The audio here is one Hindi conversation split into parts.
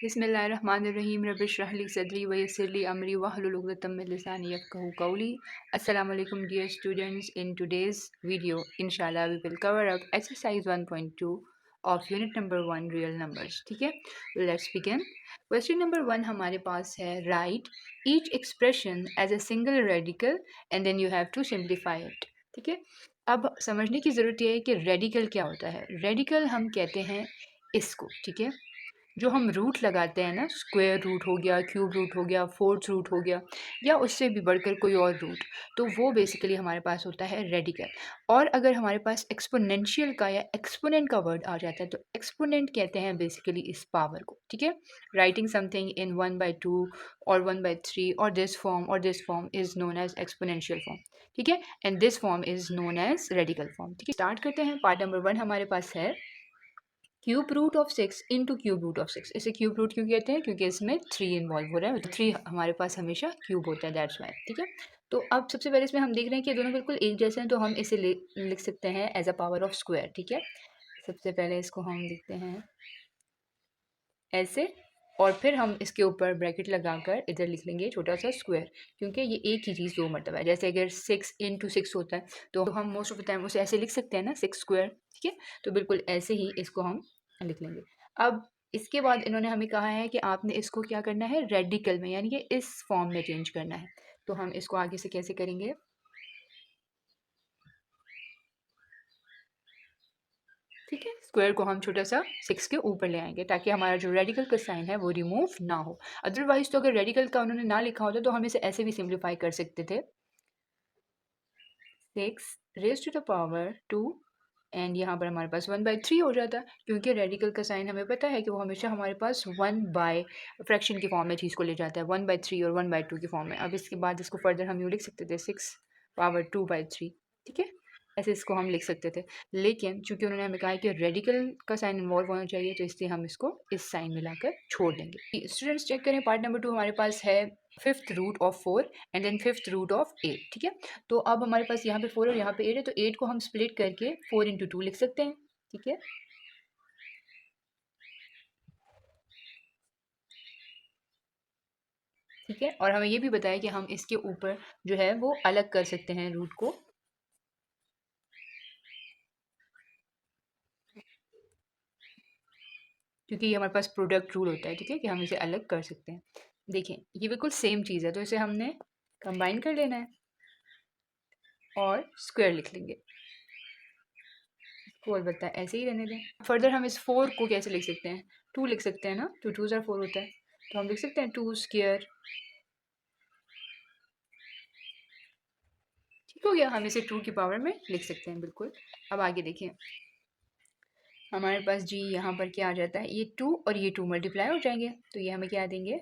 बिस्मिल्लाहिर्रहमानिर्रहीम रब्बिश्रह ली सदरी वयस्सिर ली अमरी वहलुल उक़दतम मिन लिसानी यफ़क़हू क़ौली। अस्सलामु अलैकुम dear students. In today's video, inshallah we will cover up exercise 1.2 of unit number 1 real numbers. ठीक है, let's begin. Question number 1 हमारे पास है write each expression as a single radical and then you have to simplify it. ठीक है, अब समझने की ज़रूरत यह है कि रेडिकल क्या होता है। रेडिकल हम कहते हैं इसको, ठीक है, जो हम रूट लगाते हैं ना, स्क्वायर रूट हो गया, क्यूब रूट हो गया, फोर्थ रूट हो गया, या उससे भी बढ़कर कोई और रूट, तो वो बेसिकली हमारे पास होता है रेडिकल। और अगर हमारे पास एक्सपोनेंशियल का या एक्सपोनेंट का वर्ड आ जाता है तो एक्सपोनेंट कहते हैं बेसिकली इस पावर को। ठीक है, राइटिंग समथिंग इन 1/2 और 1/3 और this form is known as exponential form. ठीक है, and this form is known as radical form. ठीक है, स्टार्ट करते हैं। पार्ट नंबर 1 हमारे पास है cube root of 6 into cube root of 6। इसे क्यूब रूट क्यों कहते हैं? क्योंकि इसमें 3 इन्वॉल्व हो रहा है, 3 हमारे पास हमेशा क्यूब होता है, दैट्स वाई। ठीक है, तो अब सबसे पहले इसमें हम देख रहे हैं कि दोनों बिल्कुल एक जैसे हैं, तो हम इसे लिख सकते हैं as a power of square. ठीक है, सबसे पहले इसको हम लिखते हैं ऐसे, और फिर हम इसके ऊपर ब्रैकेट लगाकर इधर लिख लेंगे छोटा सा स्क्वायर, क्योंकि ये एक ही चीज़ दो मरतबा है। जैसे अगर 6 इंटू 6 होता है तो हम मोस्ट ऑफ द टाइम उसे ऐसे लिख सकते हैं ना, 6 स्क्वायर। ठीक है, तो बिल्कुल ऐसे ही इसको हम लिख लेंगे। अब इसके बाद इन्होंने हमें कहा है कि आपने इसको क्या करना है, रेडिकल में, यानी कि इस फॉर्म में चेंज करना है। तो हम इसको आगे से कैसे करेंगे? ठीक है, स्क्वायर को हम छोटा सा 6 के ऊपर ले आएंगे ताकि हमारा जो रेडिकल का साइन है वो रिमूव ना हो। अदरवाइज तो अगर रेडिकल का उन्होंने ना लिखा होता तो हम इसे ऐसे भी सिंप्लीफाई कर सकते थे, 6 raise to the power 2, and यहाँ पर हमारे पास 1/3 हो जाता, क्योंकि रेडिकल का साइन हमें पता है कि वो हमेशा हमारे पास 1 बाय फ्रैक्शन की फॉर्म में चीज़ को ले जाता है, 1/3 और 1/2 की फॉर्म में। अब इसके बाद इसको फर्दर हम यूँ लिख सकते थे 6 पावर 2/3। ठीक है, ऐसे इसको हम लिख सकते थे, लेकिन चूंकि उन्होंने हमें कहा है कि रेडिकल का साइन इन्वॉल्व होना चाहिए तो इसलिए हम इसको इस साइन मिलाकर छोड़ देंगे। स्टूडेंट्स चेक करें, पार्ट नंबर 2 हमारे पास है 5th root of 4 and then 5th root of 8। ठीक है, तो अब हमारे पास यहाँ पे 4 और यहाँ पे 8 है, तो 8 को हम स्प्लिट करके 4 इंटू 2 लिख सकते हैं। ठीक है, ठीक है, और हमें ये भी बताया कि हम इसके ऊपर जो है वो अलग कर सकते हैं रूट को, क्योंकि ये हमारे पास प्रोडक्ट रूल होता है। ठीक है, कि हम इसे अलग कर सकते हैं। देखें, ये बिल्कुल सेम चीज़ है, तो इसे हमने कंबाइन कर लेना है और स्क्वायर लिख लेंगे। इसको अलबत्ता ऐसे ही रहने दें। फर्दर हम इस 4 को कैसे लिख सकते हैं? 2 लिख सकते हैं ना, 2 2 4 होता है, तो हम लिख सकते हैं 2 स्क्वायर। ठीक हो गया, हम इसे 2 की पावर में लिख सकते हैं बिल्कुल। अब आगे देखें, हमारे पास जी यहाँ पर क्या आ जाता है, ये 2 और ये 2 मल्टीप्लाई हो जाएंगे, तो ये हमें क्या देंगे,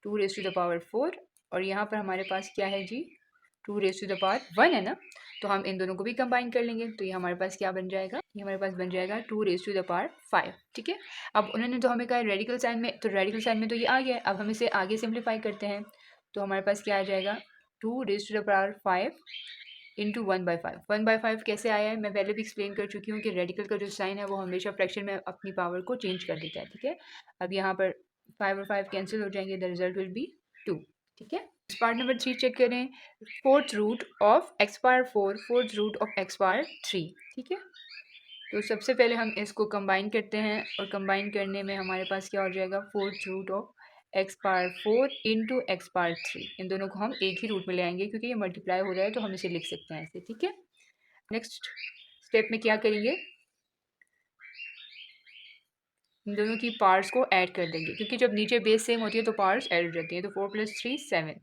2 रेज़ टू द पावर 4, और यहाँ पर हमारे पास क्या है जी, 2 रेज़ टू द पावर 1 है ना, तो हम इन दोनों को भी कंबाइन कर लेंगे, तो ये हमारे पास क्या बन जाएगा, ये हमारे पास बन जाएगा 2 रेज़ टू द पावर 5। ठीक है, अब उन्होंने तो हमें कहा रेडिकल साइन में, तो रेडिकल साइन में तो ये आ गया है। अब हम इसे आगे सिंप्लीफाई करते हैं, तो हमारे पास क्या आ जाएगा, 2 raise to the power 5 into 1/5। 1/5 कैसे आया है, मैं पहले भी एक्सप्लेन कर चुकी हूँ कि रेडिकल का जो साइन है वो हमेशा फ्रैक्शन में अपनी पावर को चेंज कर देता है। ठीक है, अब यहाँ पर 5 और 5 कैंसिल हो जाएंगे, द रिजल्ट विल बी 2। ठीक है, पार्ट नंबर 3 चेक करें, 4th root of x power 4, 4th root of x power 3। ठीक है, तो सबसे पहले हम इसको कंबाइन करते हैं, और कंबाइन करने में हमारे पास क्या हो जाएगा, 4th root of x power 4 into x power 3। इन दोनों को हम एक ही रूट में ले आएंगे क्योंकि ये मल्टीप्लाई हो रहा है, तो हम इसे लिख सकते हैं ऐसे। ठीक है, नेक्स्ट स्टेप में क्या करेंगे, इन दोनों की पार्ट्स को ऐड कर देंगे, क्योंकि जब नीचे बेस सेम होती है तो पार्ट्स ऐड हो जाती हैं, तो 4 + 3 7।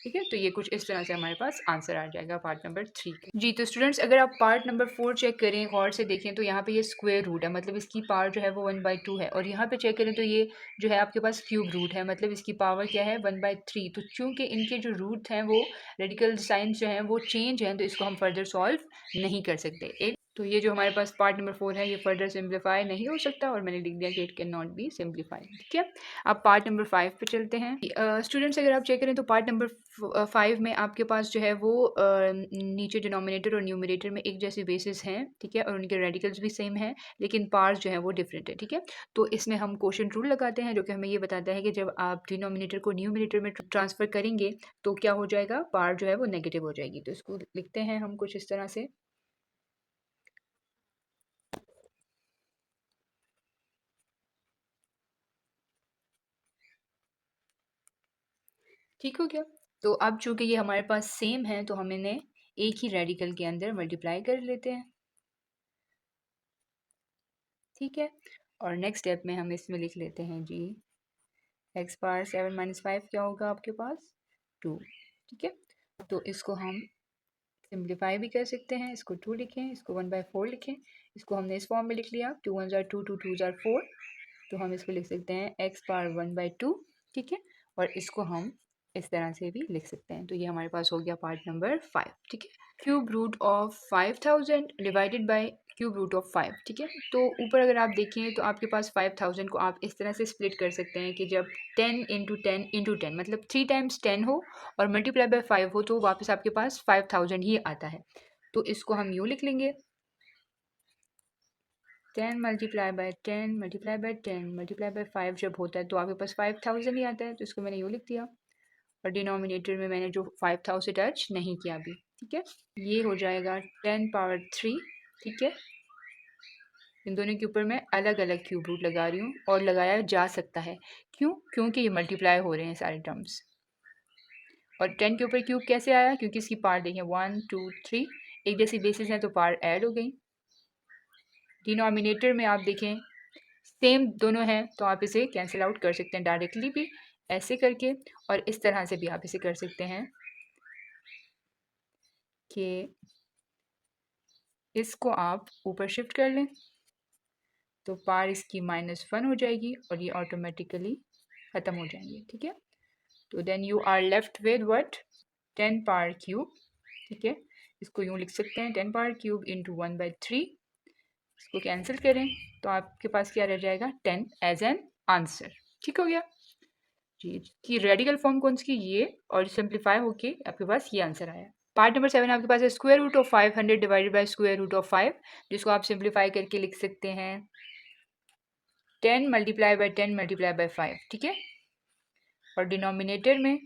ठीक है, तो ये कुछ इस तरह से हमारे पास आंसर आ जाएगा पार्ट नंबर 3 का। जी, तो स्टूडेंट्स अगर आप पार्ट नंबर 4 चेक करें, गौर से देखें, तो यहाँ पे ये स्क्वायर रूट है, मतलब इसकी पावर जो है वो 1/2 है, और यहाँ पे चेक करें तो ये जो है आपके पास क्यूब रूट है, मतलब इसकी पावर क्या है, 1/3। तो चूंकि इनके जो रूट हैं वो रेडिकल साइंस जो हैं वो चेंज हैं, तो इसको हम फर्दर सॉल्व नहीं कर सकते। तो ये जो हमारे पास पार्ट नंबर 4 है ये फर्दर सिंप्लीफाई नहीं हो सकता और मैंने लिख दिया कि it can not be simplify. ठीक है, अब पार्ट नंबर 5 पे चलते हैं। स्टूडेंट्स अगर आप चेक करें तो पार्ट नंबर 5 में आपके पास जो है वो नीचे डिनोमिनेटर और न्यूमरेटर में एक जैसे बेसिस हैं, ठीक है, और उनके रेडिकल्स भी सेम हैं, लेकिन पार्ट्स जो है वो डिफरेंट है। ठीक है, तो इसमें हम क्वोशंट रूल लगाते हैं जो कि हमें ये बताता है कि जब आप डिनोमिनेटर को न्यूमरेटर में ट्रांसफर करेंगे तो क्या हो जाएगा, पार्ट जो है वो नेगेटिव हो जाएगी। तो इसको लिखते हैं हम कुछ इस तरह से। ठीक हो गया। तो अब चूंकि ये हमारे पास सेम है तो हम इन्हें एक ही रेडिकल के अंदर मल्टीप्लाई कर लेते हैं। ठीक है, और नेक्स्ट स्टेप में हम इसमें लिख लेते हैं जी एक्स पावर 7 माइनस 5 क्या होगा आपके पास 2। ठीक है, तो इसको हम सिंप्लीफाई भी कर सकते हैं, इसको 2 लिखें, इसको 1/4 लिखें। इसको हमने इस फॉर्म में लिख लिया, 2 1 2 2 2 4। तो हम इसको लिख सकते हैं एक्स पावर 1/2। ठीक है, और इसको हम इस तरह से भी लिख सकते हैं। तो ये हमारे पास हो गया पार्ट नंबर 5। ठीक है, cube root of 5000 divided by cube root of 5। ठीक है, तो ऊपर अगर आप देखें तो आपके पास 5000 को आप इस तरह से स्प्लिट कर सकते हैं कि जब 10 इंटू 10 इंटू 10 मतलब 3 टाइम्स 10 हो और मल्टीप्लाई बाय 5 हो तो वापस आपके पास 5000 ही आता है। तो इसको हम यूँ लिख लेंगे 10 multiply by 10 multiply by 10 multiply by 5 जब होता है तो आपके पास 5000 ही आता है। तो इसको मैंने यूँ लिख दिया और डिनोमिनेटर में मैंने जो 5000 टच नहीं किया अभी। ठीक है, ये हो जाएगा 10 पावर 3। ठीक है, इन दोनों के ऊपर मैं अलग अलग क्यूब रूट लगा रही हूँ और लगाया जा सकता है। क्यों? क्योंकि ये मल्टीप्लाई हो रहे हैं सारे टर्म्स। और 10 के ऊपर क्यूब कैसे आया? क्योंकि इसकी पार्ट देखें 1 2 3 एक जैसी बेसिस हैं तो पार्ट ऐड हो गई। डिनोमिनेटर में आप देखें सेम दोनों हैं तो आप इसे कैंसिल आउट कर सकते हैं डायरेक्टली भी ऐसे करके, और इस तरह से भी आप इसे कर सकते हैं कि इसको आप ऊपर शिफ्ट कर लें तो पार इसकी -1 हो जाएगी और ये ऑटोमेटिकली ख़त्म हो जाएंगे। ठीक है, तो then you are left with what 10 power cube. ठीक है, इसको यूँ लिख सकते हैं 10 पावर क्यूब इंटू 1/3। इसको कैंसिल करें तो आपके पास क्या रह जाएगा 10 एज एन आंसर। ठीक हो गया जी, कि रेडिकल फॉर्म कौन सी ये और सिंप्लीफाई होके आपके पास ये आंसर आया। पार्ट नंबर 7 आपके पास है square root of 500 divided by square root of 5, जिसको आप सिंप्लीफाई करके लिख सकते हैं 10 मल्टीप्लाई बाय 10 मल्टीप्लाई बाय 5। ठीक है, और डिनोमिनेटर में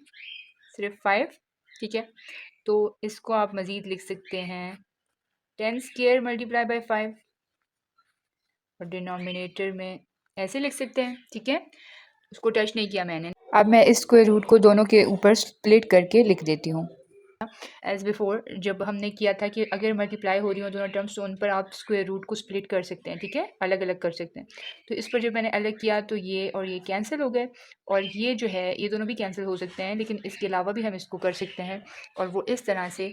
सिर्फ 5। ठीक है, तो इसको आप मज़ीद लिख सकते हैं 10 स्क्वायर मल्टीप्लाई बाय 5 और डिनोमिनेटर में ऐसे लिख सकते हैं। ठीक है, उसको टच नहीं किया मैंने। अब मैं इस स्क्वायर रूट को दोनों के ऊपर स्प्लिट करके लिख देती हूँ। एज़ बिफोर जब हमने किया था कि अगर मल्टीप्लाई हो रही हो दोनों टर्म्स तो उन पर आप स्क्वायर रूट को स्प्लिट कर सकते हैं। ठीक है, अलग अलग कर सकते हैं। तो इस पर जब मैंने अलग किया तो ये और ये कैंसिल हो गए और ये जो है ये दोनों भी कैंसिल हो सकते हैं, लेकिन इसके अलावा भी हम इसको कर सकते हैं। और वो इस तरह से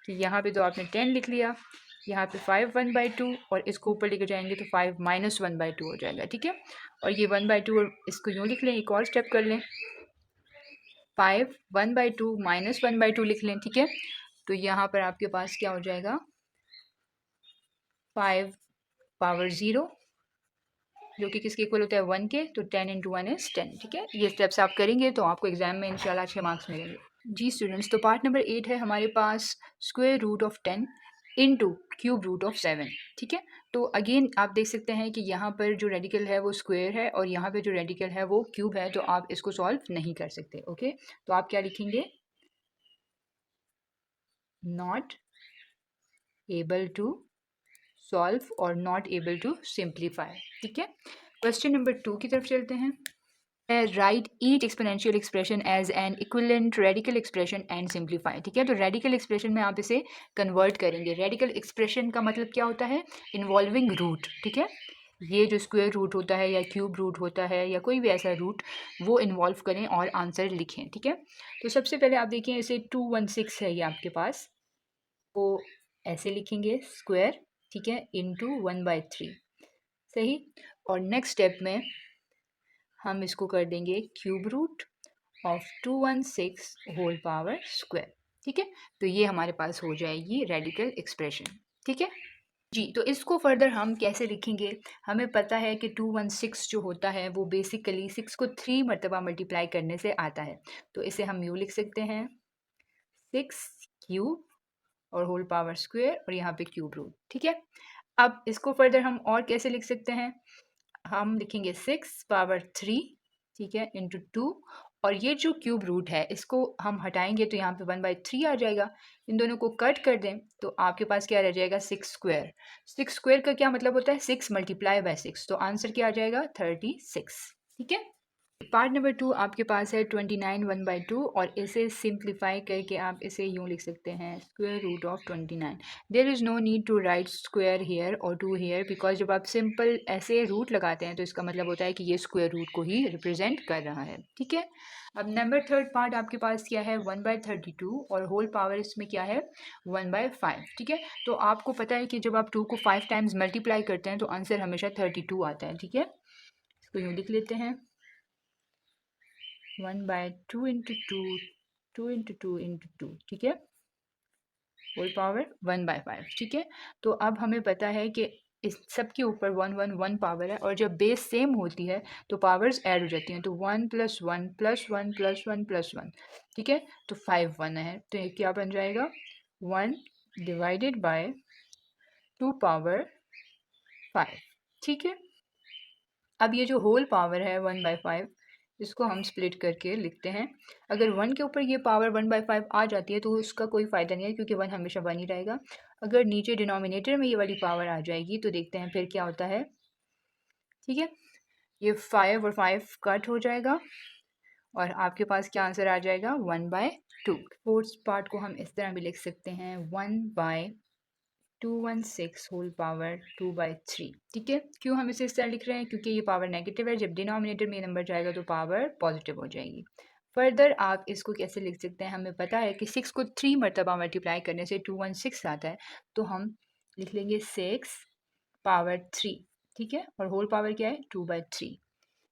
कि यहाँ पे तो आपने 10 लिख लिया, यहाँ पे 5 1/2 और इसको ऊपर लेकर जाएंगे तो 5 -1/2 हो जाएगा। ठीक है, और ये 1/2 और इसको यूँ लिख लें, एक और स्टेप कर लें 5 1/2 -1/2 लिख लें। ठीक है, तो यहाँ पर आपके पास क्या हो जाएगा 5 पावर 0 जो कि किसके इक्वल होता है 1 के, तो 10 इंटू 1 इज़ 10। ठीक है, ये स्टेप्स आप करेंगे तो आपको एग्जाम में इंशाल्लाह अच्छे मार्क्स मिलेंगे। जी स्टूडेंट्स, तो पार्ट नंबर 8 है हमारे पास square root of 10 into cube root of 7। ठीक है, तो अगेन आप देख सकते हैं कि यहाँ पर जो रेडिकल है वो स्क्वायर है और यहाँ पे जो रेडिकल है वो क्यूब है, तो आप इसको सॉल्व नहीं कर सकते। ओके, तो आप क्या लिखेंगे नॉट एबल टू सॉल्व और नॉट एबल टू सिंप्लीफाई। ठीक है, क्वेश्चन नंबर 2 की तरफ चलते हैं। Write each exponential expression as an equivalent radical expression and simplify. ठीक है, तो रेडिकल एक्सप्रेशन में आप इसे कन्वर्ट करेंगे। रेडिकल एक्सप्रेशन का मतलब क्या होता है इन्वॉल्विंग रूट। ठीक है, ये जो स्क्वायर रूट होता है या क्यूब रूट होता है या कोई भी ऐसा रूट वो इन्वॉल्व करें और आंसर लिखें। ठीक है, तो सबसे पहले आप देखिए इसे 216 है ये आपके पास, वो ऐसे लिखेंगे स्क्वायर। ठीक है, इंटू 1/3 सही, और नेक्स्ट स्टेप में हम इसको कर देंगे cube root of 216 whole power square. ठीक है, तो ये हमारे पास हो जाएगी रेडिकल एक्सप्रेशन। ठीक है जी, तो इसको फर्दर हम कैसे लिखेंगे? हमें पता है कि 216 जो होता है वो बेसिकली 6 को 3 मरतबा मल्टीप्लाई करने से आता है। तो इसे हम यूँ लिख सकते हैं 6 क्यूब और होल पावर स्क्वायर और यहाँ पे क्यूब रूट, ठीक है? अब इसको फर्दर हम और कैसे लिख सकते हैं? हम लिखेंगे 6 पावर 3, ठीक है, इंटू 2 और ये जो क्यूब रूट है इसको हम हटाएंगे तो यहाँ पे 1/3 आ जाएगा। इन दोनों को कट कर दें तो आपके पास क्या रह जाएगा 6 स्क्वायर। 6 स्क्वायर का क्या मतलब होता है 6 मल्टीप्लाई बाय 6, तो आंसर क्या आ जाएगा 36, ठीक है। पार्ट नंबर 2 आपके पास है 29 1/2 और इसे सिंप्लीफाई करके आप इसे यूँ लिख सकते हैं square root of 29। There is no need to write square here और 2 हेयर, बिकॉज जब आप सिंपल ऐसे रूट लगाते हैं तो इसका मतलब होता है कि ये स्क्वायर रूट को ही रिप्रेजेंट कर रहा है, ठीक है। अब नंबर थर्ड पार्ट आपके पास क्या है 1/32 और होल पावर इसमें क्या है 1/5, ठीक है। तो आपको पता है कि जब आप 2 को 5 टाइम्स मल्टीप्लाई करते हैं तो आंसर हमेशा 32 आता है, ठीक है। इसको यूँ लिख लेते हैं 1/2 इंटू 2 इंटू 2 इंटू 2, ठीक है, होल पावर 1/5, ठीक है। तो अब हमें पता है कि इस सब के ऊपर 1 पावर है और जब बेस सेम होती है तो पावर्स ऐड हो जाती हैं, तो 1 + 1 + 1 + 1 + 1, ठीक है, तो 5 1 है, तो ये क्या बन जाएगा 1 डिवाइडेड बाय 2 पावर 5, ठीक है। अब ये जो होल पावर है 1/5 इसको हम स्प्लिट करके लिखते हैं। अगर 1 के ऊपर ये पावर 1/5 आ जाती है तो उसका कोई फ़ायदा नहीं है क्योंकि 1 हमेशा 1 ही रहेगा। अगर नीचे डिनोमिनेटर में ये वाली पावर आ जाएगी तो देखते हैं फिर क्या होता है, ठीक है। ये 5 और 5 कट हो जाएगा और आपके पास क्या आंसर आ जाएगा 1/2। फोर्थ पार्ट को हम इस तरह भी लिख सकते हैं 1/216 होल पावर 2/3, ठीक है। क्यों हम इसे इस तरह लिख रहे हैं क्योंकि ये पावर नेगेटिव है, जब डिनोमिनेटर में ये नंबर जाएगा तो पावर पॉजिटिव हो जाएगी। फर्दर आप इसको कैसे लिख सकते हैं, हमें पता है कि 6 को 3 मरतबा मल्टीप्लाई करने से 216 आता है, तो हम लिख लेंगे 6 पावर 3, ठीक है, और होल पावर क्या है 2/3,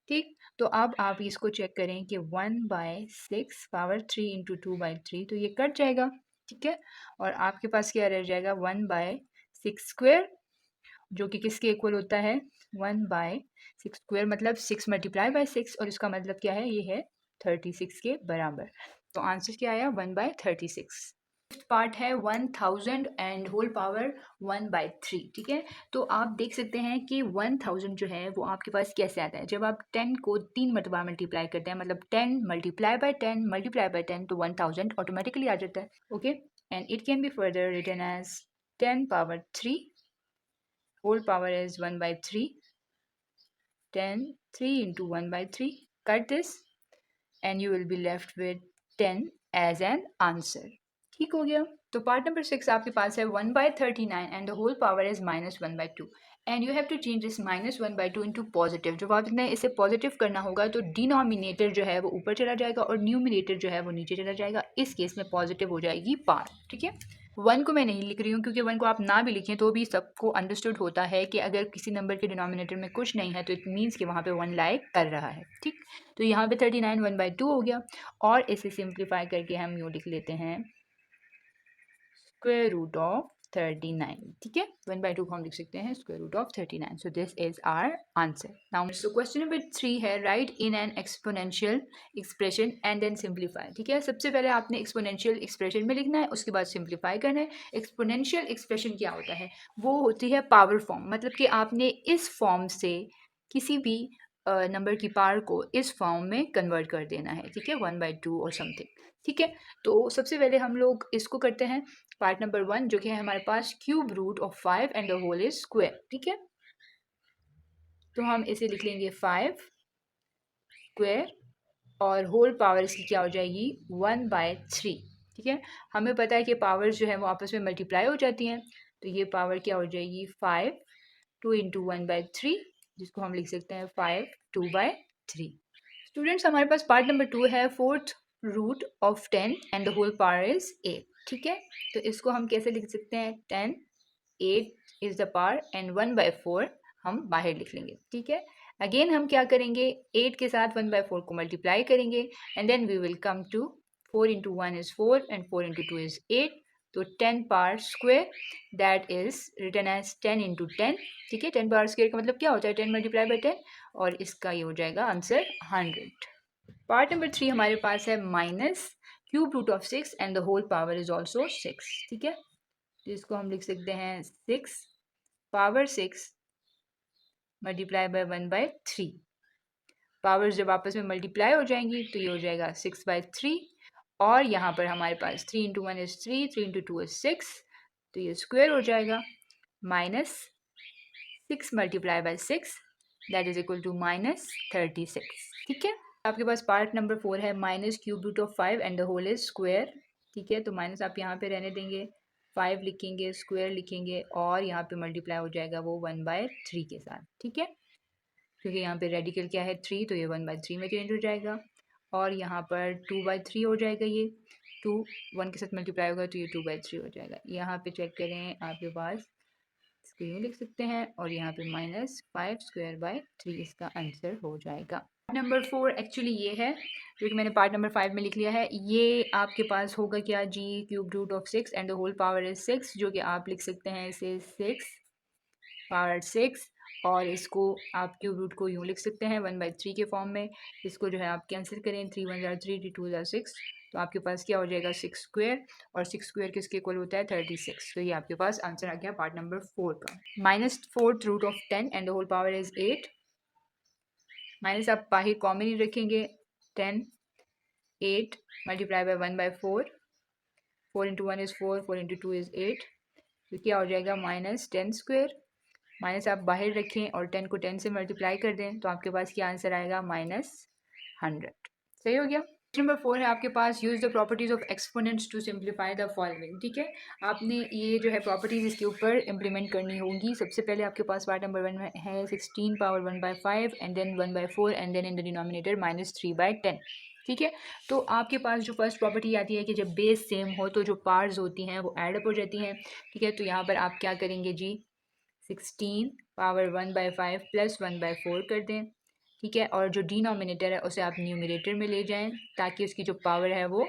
ठीक। तो अब आप इसको चेक करें कि 1/6 पावर 3 इंटू 2/3 तो ये कट जाएगा, ठीक है, और आपके पास क्या रह जाएगा 1/6 स्क्वायर जो कि किसके इक्वल होता है 1/6 स्क्वायर मतलब 6 मल्टीप्लाई बाय 6 और इसका मतलब क्या है ये है 36 के बराबर। तो आंसर क्या आया 1/36। पार्ट है 1000 एंड होल पावर 1/3, ठीक है। तो आप देख सकते हैं कि 1000 जो है वो आपके पास कैसे आता है, जब आप 10 को 3 मरतबा मल्टीप्लाई करते हैं मतलब 10 मल्टीप्लाई बाय 10 मल्टीप्लाई बाय 10 तो 1000 ऑटोमेटिकली आ जाता है, okay. And it can be further written as 10 power 3 whole power is 1/3, 10 3 into 1/3, cut this and you will be left with 10 as an answer, ठीक हो गया। तो पार्ट नंबर 6 आपके पास है 1/39 and the whole power is -1/2 and you have to change this -1/2 into positive. जब आपने इसे पॉजिटिव करना होगा तो डिनोमिनेटर जो है वो ऊपर चला जाएगा और न्यूमिनेटर जो है वो नीचे चला जाएगा, इस केस में पॉजिटिव हो जाएगी पार, ठीक है। 1 को मैं नहीं लिख रही हूँ क्योंकि 1 को आप ना भी लिखें तो भी सबको अंडरस्टूड होता है कि अगर किसी नंबर के डिनोमिनेटर में कुछ नहीं है तो इट मीन्स कि वहाँ पे 1 लाइक कर रहा है, ठीक। तो यहाँ पे 39 1/2 हो गया और इसे सिंप्लीफाई करके हम यूँ लिख लेते हैं स्क्वायर रूट ऑफ 39, ठीक है। 1/2 को हम लिख सकते हैं square root of 39, so this is our answer. Now so question number 3 है write in an exponential expression and then simplify, ठीक है। सबसे पहले आपने एक्सपोनेंशियल एक्सप्रेशन में लिखना है, उसके बाद सिंप्लीफाई करना है। एक्सपोनेंशियल एक्सप्रेशन क्या होता है, वो होती है पावर फॉर्म, मतलब कि आपने इस फॉर्म से किसी भी नंबर की पावर को इस फॉर्म में कन्वर्ट कर देना है, ठीक है, 1/2 और समथिंग, ठीक है। तो सबसे पहले हम लोग इसको करते हैं पार्ट नंबर 1 जो कि है हमारे पास cube root of 5 and the whole is square, ठीक है। तो हम इसे लिख लेंगे 5 स्क्वायर और होल पावर इसकी क्या हो जाएगी 1/3, ठीक है। हमें पता है कि पावर्स जो है वो आपस में मल्टीप्लाई हो जाती हैं, तो ये पावर क्या हो जाएगी 5 2 इंटू 1/3 जिसको हम लिख सकते हैं 5 2/3। स्टूडेंट्स हमारे पास पार्ट नंबर 2 है fourth root of 10 and the whole power is 8, ठीक है। तो इसको हम कैसे लिख सकते हैं 10 8 इज द पावर एंड 1/4 हम बाहर लिख लेंगे, ठीक है। अगेन हम क्या करेंगे 8 के साथ 1/4 को मल्टीप्लाई करेंगे and then we will come to 4 into 1 is 4 and 4 into 2 is 8, तो 10 power square that is written as 10 into 10, ठीक है। 10 पावर स्क्वायर का मतलब क्या होता है 10 मल्टीप्लाई बाई 10, और इसका ये हो जाएगा आंसर 100। पार्ट नंबर 3 हमारे पास है minus cube root of 6 and the whole power is also 6, ठीक है। जिसको हम लिख सकते हैं 6 पावर 6 मल्टीप्लाई बाय 1/3। पावर्स जब आपस में मल्टीप्लाई हो जाएंगी तो ये हो जाएगा 6/3, और यहाँ पर हमारे पास 3 इंटू 1 इज 3, 3 इंटू 2 इज 6, तो ये स्क्वायर हो जाएगा minus 6 multiply by 6 that is equal to minus 36, ठीक है। आपके पास पार्ट नंबर 4 है minus cube root of 5 and the whole is square, ठीक है। तो माइनस आप यहाँ पे रहने देंगे, 5 लिखेंगे, स्क्वायर लिखेंगे, और यहाँ पे मल्टीप्लाई हो जाएगा वो 1/3 के साथ, ठीक है। क्योंकि यहाँ पे रेडिकल क्या है 3, तो ये 1/3 में चेंज हो जाएगा, और यहाँ पर 2/3 हो जाएगा, ये 2 1 के साथ मल्टीप्लाई होगा तो ये 2/3 हो जाएगा। यहाँ पे चेक करें आपके पास, इसको यूँ लिख सकते हैं, और यहाँ पे -5² बाई 3 इसका आंसर हो जाएगा। पार्ट नंबर 4 एक्चुअली ये है जो कि मैंने पार्ट नंबर 5 में लिख लिया है। ये आपके पास होगा क्या जी, cube root of 6 and the whole power is 6, जो कि आप लिख सकते हैं इसे 6 पावर 6, और इसको आप क्यूब रूट को यूँ लिख सकते हैं 1/3 के फॉर्म में। इसको जो है आप कैंसिल करें, 3 1 ज़ार 3, 2 ज़ार 6, तो आपके पास क्या हो जाएगा 6 स्क्वायर, और 6 स्क्वायर किसके इक्वल होता है 36। तो ये आपके पास आंसर आ गया पार्ट नंबर 4 का। -4th root of 10 and the whole power is 8। Minus आप बाहर कॉमन ही रखेंगे, 10 8 multiply by 1/4, 4 into 1 is 4, 4 into 2 is 8, तो क्या हो जाएगा -10 स्क्वायर। माइनस आप बाहर रखें और 10 को 10 से मल्टीप्लाई कर दें, तो आपके पास क्या आंसर आएगा -100। सही हो गया। नंबर 4 है आपके पास, use the properties of exponents to simplify the following, ठीक है। आपने ये जो है प्रॉपर्टीज इसके ऊपर इंप्लीमेंट करनी होगी। सबसे पहले आपके पास पार्ट नंबर 1 में है 16 power 1/5 and then 1/4 and then in the denominator -3/10, ठीक है। तो आपके पास जो फर्स्ट प्रॉपर्टी आती है कि जब बेस सेम हो तो जो पार्ट्स होती हैं वो एड अप हो जाती हैं, ठीक है। तो यहाँ पर आप क्या करेंगे जी, 16 पावर 1/5 प्लस 1/4 कर दें, ठीक है। और जो डिनोमिनेटर है उसे आप न्यूमरेटर में ले जाएं ताकि उसकी जो पावर है वो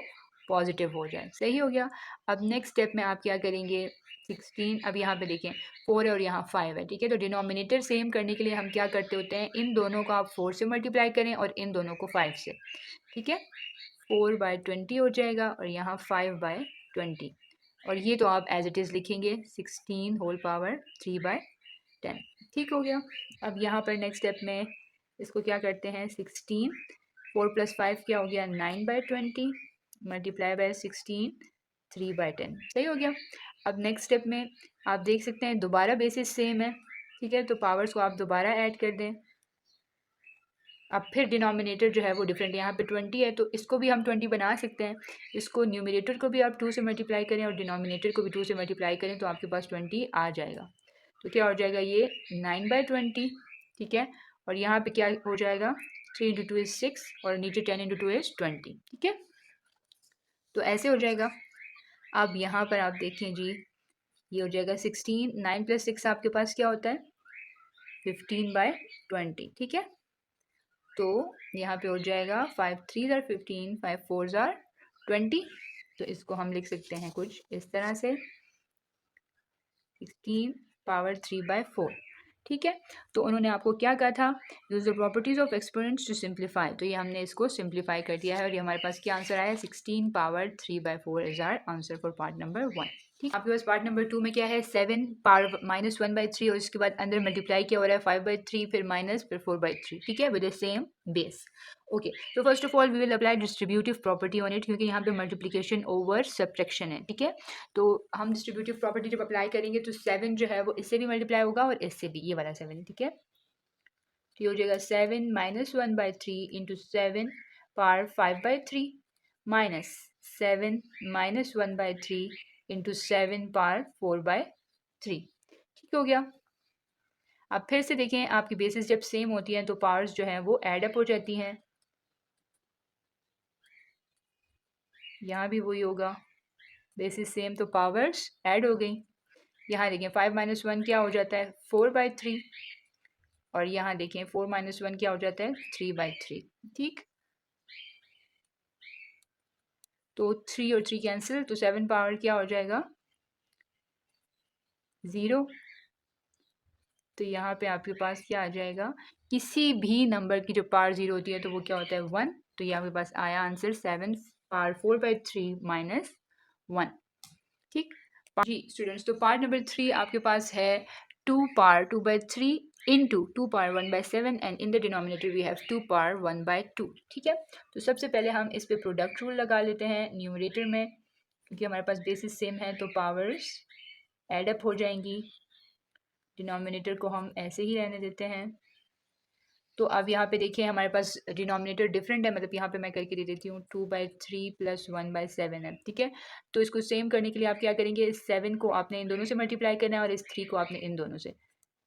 पॉजिटिव हो जाए। सही हो गया। अब नेक्स्ट स्टेप में आप क्या करेंगे, 16, अब यहाँ पे देखें 4 है और यहाँ 5 है, ठीक है। तो डिनोमिनेटर सेम करने के लिए हम क्या करते होते हैं, इन दोनों को आप 4 से मल्टीप्लाई करें और इन दोनों को 5 से, ठीक है। 4/20 हो जाएगा और यहाँ 5/20, और ये तो आप एज इट इज़ लिखेंगे 16 होल पावर 3/10, ठीक हो गया। अब यहाँ पर नेक्स्ट स्टेप में इसको क्या करते हैं, 16 4 + 5 क्या हो गया 9/20 मल्टीप्लाई बाय 16 3/10, सही हो गया। अब नेक्स्ट स्टेप में आप देख सकते हैं दोबारा बेसिस सेम है, ठीक है। तो पावर्स को आप दोबारा ऐड कर दें। अब फिर डिनोमिनेटर जो है वो डिफरेंट, यहाँ पे 20 है तो इसको भी हम 20 बना सकते हैं। इसको न्यूमरेटर को भी आप 2 से मल्टीप्लाई करें और डिनोमिनेटर को भी 2 से मल्टीप्लाई करें तो आपके पास 20 आ जाएगा। तो क्या हो जाएगा ये 9/20, ठीक है। और यहाँ पे क्या हो जाएगा 3 इंटू 2 इज़ 6 और नीचे 10 इंटू 2 इज़ 20, ठीक है। तो ऐसे हो जाएगा। अब यहाँ पर आप देखें जी, ये हो जाएगा 16, 9 + 6 आपके पास क्या होता है 15/20, ठीक है। तो यहाँ पे हो जाएगा 5 3 ज़ार 15, 5 4 ज़ार 20, तो इसको हम लिख सकते हैं कुछ इस तरह से 16 पावर 3/4, ठीक है। तो उन्होंने आपको क्या कहा था, use the properties of exponents to simplify, तो ये हमने इसको सिंप्लीफाई कर दिया है और ये हमारे पास क्या आंसर आया 16 power 3/4 is our answer for part number 1, ठीक। आपके पास पार्ट नंबर 2 में क्या है 7 पावर -1/3 और इसके बाद अंदर मल्टीप्लाई क्या हो रहा है 5/3 फिर माइनस फिर 4/3, ठीक है, with the same base. Okay, तो first of all we will apply distributive property on it, क्योंकि यहाँ पे मल्टीप्लिकेशन ओवर सब्ट्रैक्शन है, ठीक है। तो हम डिस्ट्रीब्यूटिव प्रॉपर्टी जब अप्लाई करेंगे तो 7 जो है वो इससे भी मल्टीप्लाई होगा और इससे भी, ये वाला 7, ठीक है। तो ये हो जाएगा 7 -1/3 into 7 power 5/3 minus 7 -1/3 into 7 power 4/3, ठीक हो गया। अब फिर से देखें आपकी बेसिस जब सेम होती हैं तो पावर्स जो हैं वो एड अप हो जाती हैं, यहाँ भी वही होगा, बेसिस सेम तो पावर्स ऐड हो गई। यहाँ देखें 5 - 1 क्या हो जाता है 4/3, और यहाँ देखें 4 - 1 क्या हो जाता है 3/3, ठीक। तो 3 और 3 कैंसिल, तो 7 पावर क्या हो जाएगा 0। तो यहाँ पे आपके पास क्या आ जाएगा, किसी भी नंबर की जो पावर 0 होती है तो वो क्या होता है 1। तो ये आपके पास आया आंसर 7 पावर 4/3 माइनस 1। ठीक जी स्टूडेंट्स, तो पार्ट नंबर 3 आपके पास है 2 power 2/3 into 2 power 1/7 and in the denominator we have 2 power 1/2। ठीक है, तो सबसे पहले हम इस पे प्रोडक्ट रूल लगा लेते हैं न्यूमरेटर में, क्योंकि हमारे पास बेसिस सेम है तो पावर्स एड अप हो जाएंगी। डिनोमिनेटर को हम ऐसे ही रहने देते हैं। तो अब यहाँ पे देखिए हमारे पास डिनोमिनेटर डिफरेंट है, मतलब यहाँ पे मैं करके दे देती हूँ 2/3 प्लस 1/7 है। ठीक है, तो इसको सेम करने के लिए आप क्या करेंगे, इस 7 को आपने इन दोनों से मल्टीप्लाई करना है और इस 3 को आपने इन दोनों से।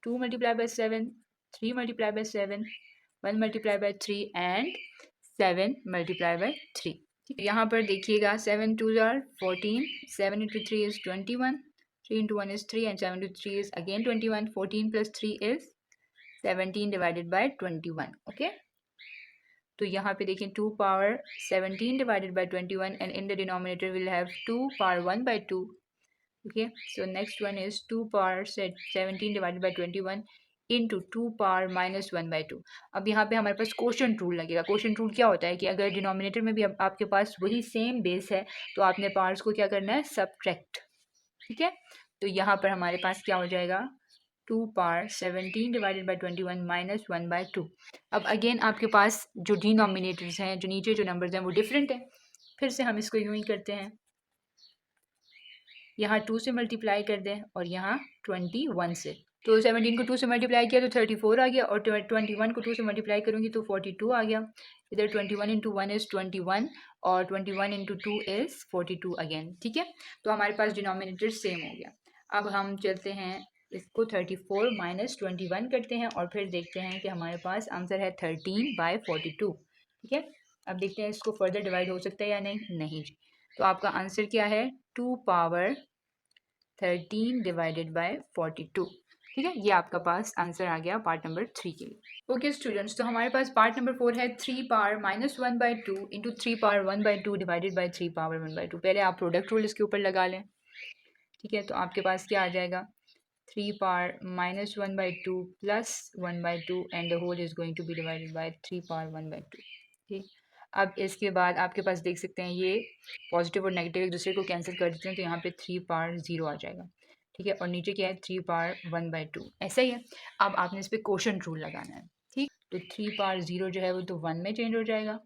2 multiply by 7, 3 multiply by 7, 1 multiply by 3 and 7 multiply by 3। यहाँ पर देखिएगा 7 2 are 14, 7 into 3 is 21, 3 into 1 is 3 and 7 into 3 is again 21, 14 plus 3 is 17 divided by 21। Okay, तो यहाँ पे देखें 2 power 17 divided by 21 and in the denominator will have 2 power 1/2। Okay, so next one is 2 power 17 divided by 21 into 2 power minus 1/2। अब यहाँ पे हमारे पास क्वोशंट रूल लगेगा। क्वोशंट रूल क्या होता है कि अगर डिनोमिनेटर में भी आपके पास वही सेम बेस है तो आपने पावर्स को क्या करना है, सब्ट्रैक्ट। ठीक है, तो यहाँ पर हमारे पास क्या हो जाएगा 2 पावर 17 डिवाइडेड बाई 21 माइनस 1/2। अब अगेन आपके पास जो डिनोमिनेटर्स हैं, जो नीचे जो नंबर्स हैं वो डिफरेंट है। फिर से हम इसको यूं ही करते हैं, यहाँ 2 से मल्टीप्लाई कर दें और यहाँ 21 से। तो 17 को 2 से मल्टीप्लाई किया तो 34 आ गया और 21 को 2 से मल्टीप्लाई करूँगी तो 42 आ गया। इधर 21 इंटू 1 इज़ 21 और 21 इंटू 2 इज़ 42 अगेन। ठीक है, तो हमारे पास डिनोमिनेटर सेम हो गया। अब हम चलते हैं इसको 34 माइनस 21 करते हैं और फिर देखते हैं कि हमारे पास आंसर है 13/42। ठीक है, अब देखते हैं इसको फर्दर डिवाइड हो सकता है या नहीं। नहीं, तो आपका आंसर क्या है 2 पावर 13 डिवाइडेड बाय 42। ठीक है, ये आपका पास आंसर आ गया पार्ट नंबर 3 के लिए। ओके स्टूडेंट्स, तो हमारे पास पार्ट नंबर 4 है 3 power minus 1/2 into 3 power 1/2 divided by 3 power 1/2। पहले आप प्रोडक्ट रूल इसके ऊपर लगा लें। ठीक है, तो आपके पास क्या आ जाएगा 3 power minus 1/2 plus 1/2 and the whole is going to be divided by 3 power 1/2। ठीक, अब इसके बाद आपके पास देख सकते हैं ये पॉजिटिव और नेगेटिव एक दूसरे को कैंसिल कर देते हैं, तो यहाँ पे 3 पावर 0 आ जाएगा। ठीक है, और नीचे क्या है 3 पावर 1/2, ऐसा ही है। अब आपने इस पर क्वोशंट रूल लगाना है। ठीक, तो 3 पावर 0 जो है वो तो 1 में चेंज हो जाएगा।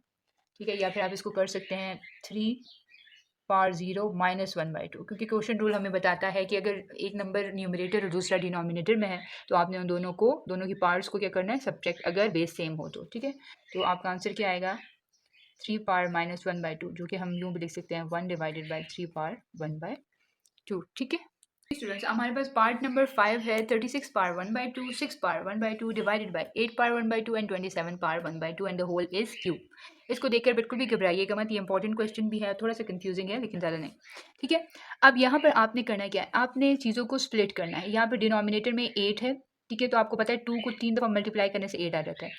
ठीक है, या फिर आप इसको कर सकते हैं 3 पावर 0 माइनस 1/2, क्योंकि क्वोशंट रूल हमें बताता है कि अगर एक नंबर न्यूमरेटर और दूसरा डिनोमिनेटर में है तो आपने उन दोनों की पार्ट्स को क्या करना है, सब्ट्रैक्ट, अगर बेस सेम हो तो। ठीक है, तो आपका आंसर क्या आएगा 3 पावर माइनस 1/2, जो कि हम यूँ भी लिख सकते हैं 1 डिवाइडेड बाई 3 पावर 1/2। ठीक है स्टूडेंट्स, हमारे पास पार्ट नंबर 5 है 36 power 1/2, 6 power 1/2 divided by 8 power 1/2 and 27 power 1/2 and the whole is cube. इसको देखकर बिल्कुल भी घबराइएगा मत, ये इंपॉर्टेंट क्वेश्चन भी है, थोड़ा सा कंफ्यूजिंग है लेकिन ज़्यादा नहीं। ठीक है, अब यहाँ पर आपने करना क्या है, आपने चीज़ों को स्प्लिट करना है। यहाँ पर डिनोमिनेटर में 8 है। ठीक है, तो आपको पता है 2 को 3 दफ़ा मल्टीप्लाई करने से 8 आ जाता है।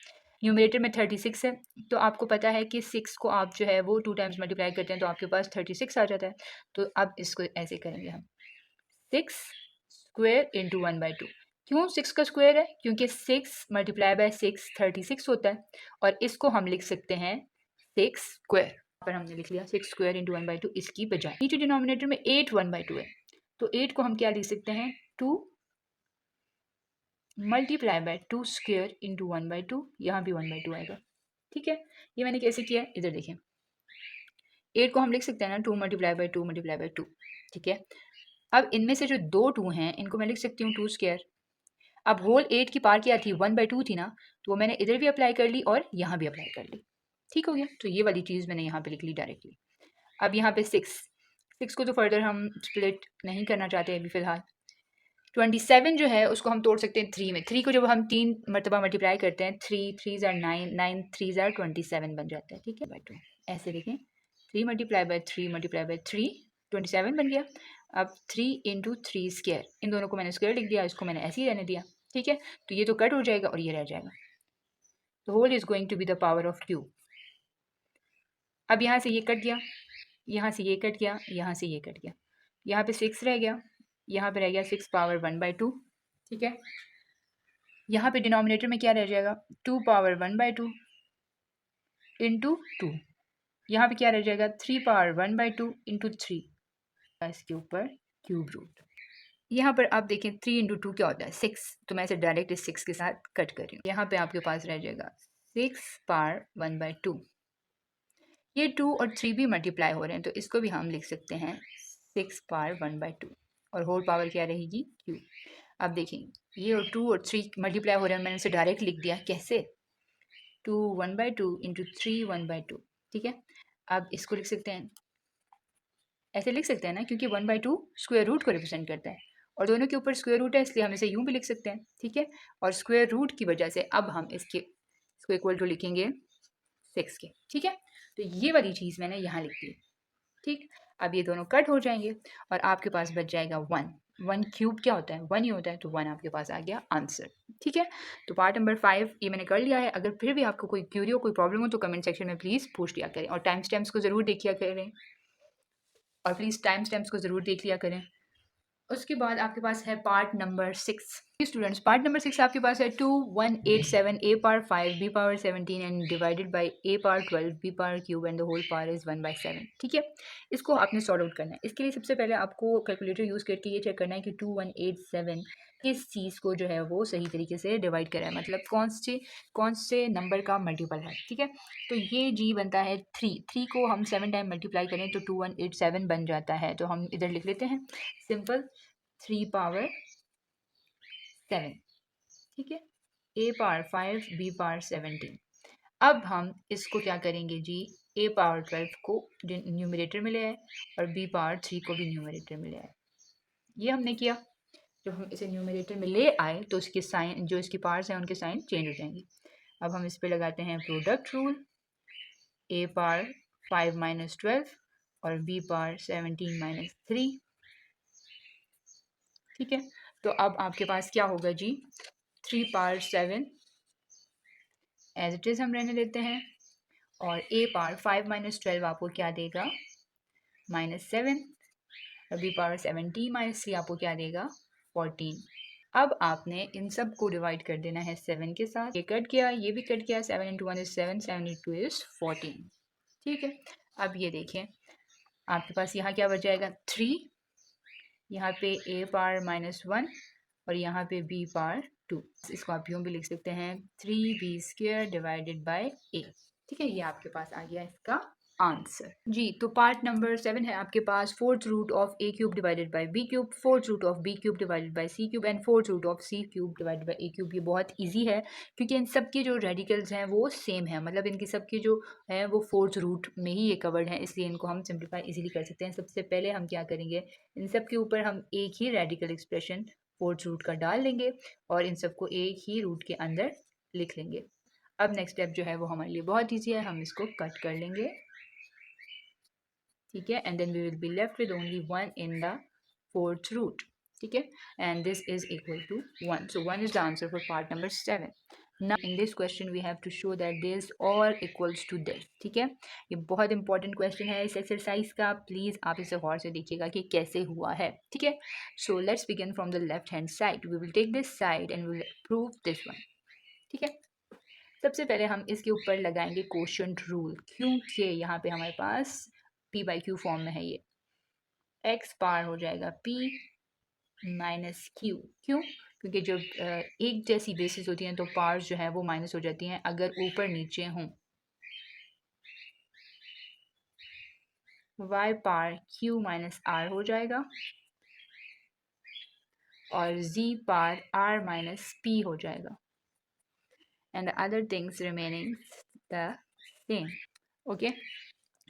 न्यूमरेटर में 36 है, तो आपको पता है कि 6 को आप जो है वो 2 टाइम्स मल्टीप्लाई करते हैं तो आपके पास 36 आ जाता है। तो अब इसको ऐसे करेंगे हम 6 स्क्वेयर इंटू 1/2। क्यों 6 का स्क्वेयर है, क्योंकि 6 मल्टीप्लाई बाय 6 36 होता है और इसको हम लिख सकते हैं 6 स्क्वेयर। पर हमने लिख लिया 6 स्क्वेयर इंटू 1/2 इसकी बजाय। नीचे डिनोमिनेटर में 8 1/2 है, तो 8 को हम क्या लिख सकते हैं 2 मल्टीप्लाई बाय 2 स्क्वेयर इंटू 1/2, यहाँ भी 1/2 आएगा। ठीक है, ये मैंने कैसे किया, इधर देखें 8 को हम लिख सकते हैं ना 2 मल्टीप्लाई बाय 2 मल्टीप्लाई बाय 2। ठीक है, अब इनमें से जो 2 2 हैं इनको मैं लिख सकती हूँ 2 स्क्वायर। अब होल 8 की पार क्या थी 1/2 थी ना, तो वो मैंने इधर भी अप्लाई कर ली और यहाँ भी अप्लाई कर ली। ठीक हो गया, तो ये वाली चीज़ मैंने यहाँ पे लिख ली डायरेक्टली। अब यहाँ पे 6 को तो फर्दर हम स्प्लिट नहीं करना चाहते अभी फ़िलहाल। 27 जो है उसको हम तोड़ सकते हैं 3 में। 3 को जब हम 3 मरतबा मल्टीप्लाई करते हैं 3 3 आर 9, 9 3 आर 27 बन जाता है। ठीक है, बाई 2 ऐसे देखें 3 मल्टीप्लाई बाई 3 मल्टीप्लाई बाई 3 27 बन गया। अब 3 इंटू 3 स्क्वायर, इन दोनों को मैंने स्क्वायर लिख दिया, इसको मैंने ऐसे ही रहने दिया। ठीक है, तो ये तो कट हो जाएगा और ये रह जाएगा। The whole is going to be the power of cube. अब यहाँ से ये कट गया, यहाँ से ये कट गया, यहाँ से ये कट गया, यहाँ पे 6 रह गया, यहाँ पे रह गया 6 पावर 1/2, ठीक है। यहाँ पे डिनोमिनेटर में क्या रह जाएगा, 2 पावर 1/2 इंटू 2। यहाँ पे क्या रह जाएगा, 3 पावर 1/2 इंटू 3, इसके ऊपर क्यूब रूट। यहाँ पर आप देखें 3 इंटू 2 क्या होता है, 6, तो मैं इसे डायरेक्ट इस 6 के साथ कट कर रही हूँ। यहाँ पे आपके पास रह जाएगा 6 पावर 1/2। ये 2 और 3 भी मल्टीप्लाई हो रहे हैं, तो इसको भी हम लिख सकते हैं 6 पावर 1/2, और होल पावर क्या रहेगी, क्यू। अब देखें ये और 2 और 3 मल्टीप्लाई हो रहे हैं, मैंने इसे डायरेक्ट लिख दिया, कैसे, 2 1/2 इंटू 3 1/2, ठीक है। अब इसको लिख सकते हैं, ऐसे लिख सकते हैं ना, क्योंकि 1/2 स्क्वायर रूट को रिप्रेजेंट करता है, और दोनों के ऊपर स्क्वायर रूट है, इसलिए हम इसे यूं भी लिख सकते हैं, ठीक है। और स्क्वायर रूट की वजह से अब हम इसको इक्वल टू लिखेंगे 6 के, ठीक है। तो ये वाली चीज़ मैंने यहाँ लिख दी, ठीक। अब ये दोनों कट हो जाएंगे और आपके पास बच जाएगा 1। 1 क्यूब क्या होता है, 1 ही होता है, तो 1 आपके पास आ गया आंसर, ठीक है। तो पार्ट नंबर 5 ये मैंने कर लिया है। अगर फिर भी आपको कोई क्यूरी हो, कोई प्रॉब्लम हो, तो कमेंट सेक्शन में प्लीज़ पूछ लिया करें, और टाइम स्टैम्प्स को ज़रूर देखिया करें, और प्लीज़ टाइम स्टैम्प्स को ज़रूर देख लिया करें। उसके बाद आपके पास है part number 6। Students, part number 6 आपके पास है 2 1 8 7 a power 5 b power 17 and divided by a power 12 b power cube and the whole power is 1/7, ठीक है। इसको आपने सॉल्व आउट करना है। इसके लिए सबसे पहले आपको कैलकुलेटर यूज़ करके ये चेक करना है कि 2 1 8 7 किस चीज़ को जो है वो सही तरीके से डिवाइड करा है, मतलब कौन से नंबर का मल्टीपल है, ठीक है। तो ये जी बनता है 3 को हम 7 टाइम मल्टीप्लाई करें तो 2187 बन जाता है, तो हम इधर लिख लेते हैं सिंपल 3 पावर 7, ठीक है, a पावर 5 b पावर 17। अब हम इसको क्या करेंगे जी, a पावर 12 को न्यूमरेटर में ले आए और b पावर 3 को भी न्यूमरेटर में ले आए। ये हमने किया। जब हम इसे न्यूमरेटर में ले आए तो इसके साइन, जो इसकी पावर्स हैं उनके साइन चेंज हो जाएंगे। अब हम इस पर लगाते हैं product rule, a power 5 minus 12 और b पावर 17 माइनस 3, ठीक है। तो अब आपके पास क्या होगा जी, 3 पावर 7 एज इट इज़ हम रहने देते हैं, और a पावर 5 माइनस 12 आपको क्या देगा, -7, और b पावर 17 माइनस 3 आपको क्या देगा, 14। अब आपने इन सब को डिवाइड कर देना है 7 के साथ। ये कट किया, ये भी कट किया, 7 इंटू 1 इज 7, 7 इंटू 2 इज 14, ठीक है। अब ये देखिए आपके पास यहाँ क्या बच जाएगा, 3, यहाँ पे a पावर -1 और यहाँ पे b पावर 2। इसको आप यूँ भी लिख सकते हैं 3b² डिवाइडेड बाय a, ठीक है। ये आपके पास आ गया इसका आंसर जी। तो पार्ट नंबर 7 है आपके पास 4th root of a cube divided by b cube, 4th root of b cube divided by c cube and 4th root of c cube divided by a cube. ये बहुत इजी है क्योंकि इन सब के जो रेडिकल्स हैं वो सेम है, मतलब इनकी सबके जो है वो 4th रूट में ही ये कवर्ड है, इसलिए इनको हम सिंप्लीफाई इजीली कर सकते हैं। सबसे पहले हम क्या करेंगे, इन सब के ऊपर हम एक ही रेडिकल एक्सप्रेशन 4th रूट का डाल लेंगे और इन सबको एक ही रूट के अंदर लिख लेंगे। अब नेक्स्ट स्टेप जो है वो हमारे लिए बहुत ईजी है, हम इसको कट कर लेंगे, ठीक है, and then we will be left with only 1 in the 4th root, ठीक है, and this is equal to 1। So 1 is the answer for part number 7। Now in this question we have to show that this all equals to this, ठीक है। ये बहुत इंपॉर्टेंट क्वेश्चन है इस एक्सरसाइज का, प्लीज आप इसे गौर से देखिएगा कि कैसे हुआ है, ठीक है। So let's begin from the left hand side, we will take this side and we will prove this one, ठीक है। सबसे पहले हम इसके ऊपर लगाएंगे क्वोशंट रूल, क्योंकि यहाँ पे हमारे पास p बाई क्यू फॉर्म में है, ये x पार हो जाएगा p माइनस क्यू, क्यों, क्योंकि जब एक जैसी बेसिस होती हैं तो पार्स जो है वो माइनस हो जाती हैं अगर ऊपर नीचे हों। y पार q माइनस r हो जाएगा और z पार r माइनस p हो जाएगा, and the other things remaining the same, okay.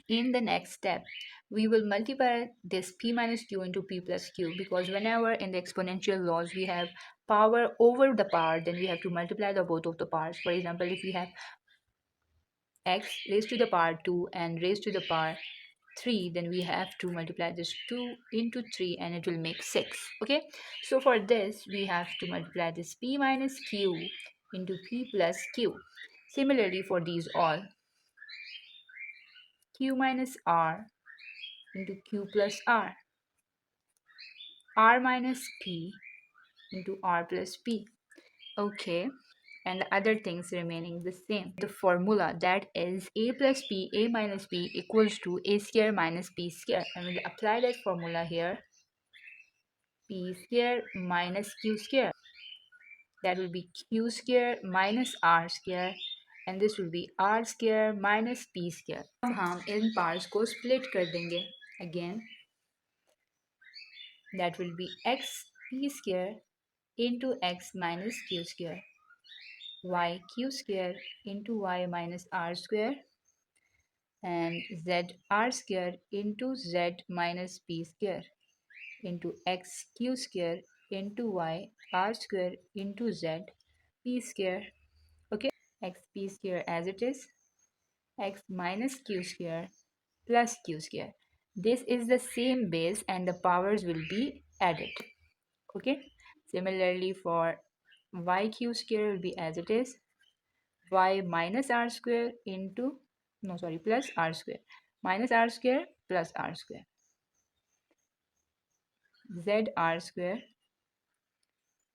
In the next step, we will multiply this p minus q into p plus q, because whenever in the exponential laws we have power over the power, then we have to multiply the both of the powers. For example, if we have x raised to the power 2 and raised to the power 3, then we have to multiply this 2 into 3 and it will make 6, okay. So for this we have to multiply this p minus q into p plus q. Similarly for these all, q minus r into q plus r, r minus p into r plus p. Okay, and the other things remaining the same. The formula, that is a plus p, a minus p equals to a square minus p square, and we'll apply that formula here. P square minus q square, that will be q square minus r square, and this will be r square minus p square. अब हम इन पार्ट्स को split कर देंगे. Again, that will be x p square into x minus q square, y q square into y minus r square, and z r square into z minus p square into x q square into y r square into z p square. Okay, x p square as it is, x minus q square plus q square. This is the same base and the powers will be added. Okay, similarly for yq square will be as it is, y minus r square into, no sorry, plus r square, minus r square plus r square, z r square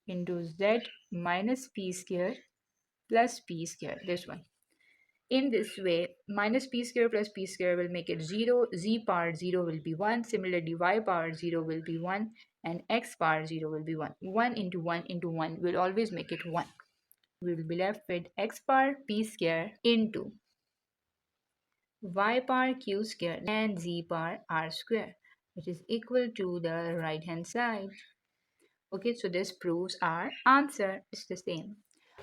into z minus p square plus p square, this one. In this way, minus p square plus p square will make it 0, z power 0 will be 1, similarly y power 0 will be 1, and x power 0 will be 1. 1 into 1 into 1 will always make it 1. We will be left with x power p square into y power q square and z power r square, which is equal to the right hand side. Okay, so this proves our answer is the same.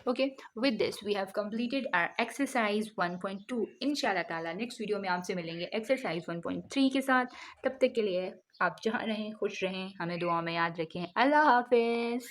Okay, with this we have completed our exercise 1.2. इंशाल्लाह ताला नेक्स्ट वीडियो में आपसे मिलेंगे एक्सरसाइज 1.3 के साथ. तब तक के लिए आप जहाँ रहें खुश रहें, हमें दुआ में याद रखें. अल्लाह हाफिज़.